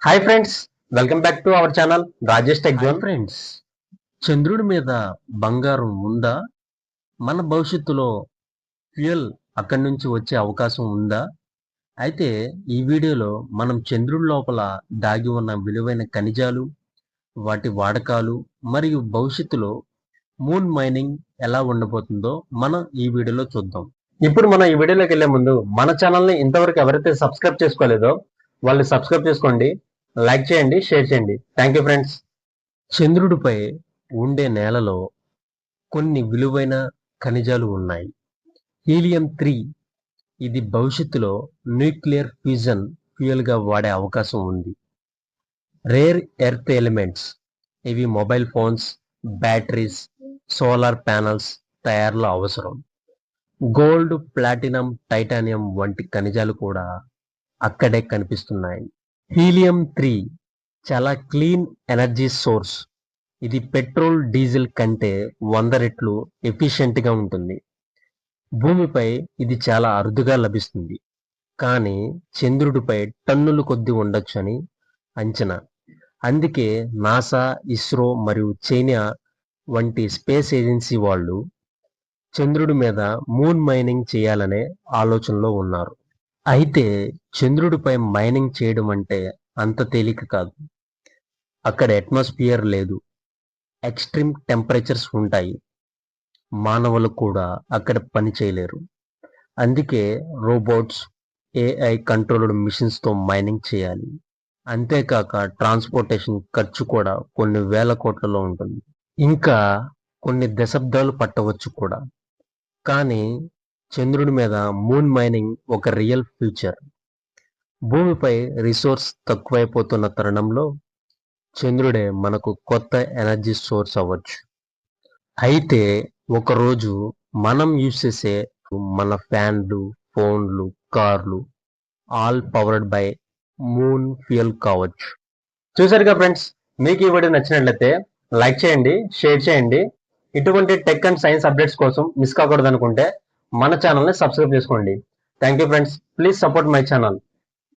Hi friends, welcome back to our channel Rajesh tech zone. Friends, చంద్రుడి మీద బంగారం ఉందా? మన భవిష్యత్తులో ఫ్యూయల్ అక్కడి నుంచి వచ్చే అవకాశం ఉందా? అయితే ఈ వీడియోలో మనం చంద్రుడి లోపల దాగి ఉన్న విలువైన ఖనిజాలు, వాటి వాడకాలు మరియు భవిష్యత్తులో మూన్ మైనింగ్ ఎలా ఉండబోతుందో మనం ఈ వీడియోలో చూద్దాం. ఇప్పుడు మనం ఈ వీడియోలోకి వెళ్లే ముందు మన ఛానల్ ని ఇంతవరకు ఎవరైతే సబ్స్క్రైబ్ చేసుకోలేదో వాళ్ళు సబ్స్క్రైబ్ చేసుకోండి, లైక్ చేయండి, షేర్ చేయండి. Thank you friends. చంద్రుడిపై ఉండే నేలలో కొన్ని విలువైన ఖనిజాలు ఉన్నాయి. హీలియం-3 ఇది భవిష్యత్తులో న్యూక్లియర్ ఫ్యూజన్ ఫ్యూయల్గా వాడే అవకాశం ఉంది. రేర్ ఎర్త్ ఎలిమెంట్స్ ఇవి mobile phones, batteries, solar panels తయారీలో అవసరం. గోల్డ్, ప్లాటినం, టైటానియం వంటి ఖనిజాలు కూడా అక్కడే కనిపిస్తున్నాయి. హీలియం-3 చాలా క్లీన్ ఎనర్జీ సోర్స్. ఇది పెట్రోల్, డీజిల్ కంటే 100 రెట్లు ఎఫిషియెంట్గా ఉంటుంది. భూమిపై ఇది చాలా అరుదుగా లభిస్తుంది, కానీ చంద్రుడిపై టన్నుల కొద్దీ ఉండొచ్చని అంచనా. అందుకే నాసా, ఇస్రో మరియు చైనా వంటి స్పేస్ ఏజెన్సీ వాళ్ళు చంద్రుడి మీద మూన్ మైనింగ్ చేయాలనే ఆలోచనలో ఉన్నారు. అయితే చంద్రుడిపై మైనింగ్ చేయడం అంటే అంత తేలిక కాదు. అక్కడ అట్మాస్ఫియర్ లేదు, ఎక్స్ట్రీమ్ టెంపరేచర్స్ ఉంటాయి, మానవులు కూడా అక్కడ పని చేయలేరు. అందుకే రోబోట్స్, ఏఐ కంట్రోల్డ్ మిషన్స్తో మైనింగ్ చేయాలి. అంతేకాక ట్రాన్స్పోర్టేషన్ ఖర్చు కూడా కొన్ని వేల కోట్లలో ఉంటుంది. ఇంకా కొన్ని దశాబ్దాలు పట్టవచ్చు కూడా. కానీ చంద్రుడి మీద మూన్ మైనింగ్ ఒక రియల్ ఫ్యూచర్. భూమిపై రిసోర్స్ తక్కువైపోతున్న తరుణంలో చంద్రుడే మనకు కొత్త ఎనర్జీ సోర్స్ అవ్వచ్చు. అయితే ఒకరోజు మనం యూజ్ చేసే మన ఫ్యాన్లు, ఫోన్లు, కార్లు all powered by moon fuel కావచ్చు. చూసారుగా ఫ్రెండ్స్, మీకు ఈ వీడియో నచ్చినట్లయితే లైక్ చేయండి, షేర్ చేయండి. ఇటువంటి టెక్ అండ్ సైన్స్ అప్డేట్స్ కోసం మిస్ కాకూడదు అనుకుంటే మన ఛానల్ని సబ్స్క్రైబ్ చేసుకోండి. Thank you friends. Please support my channel.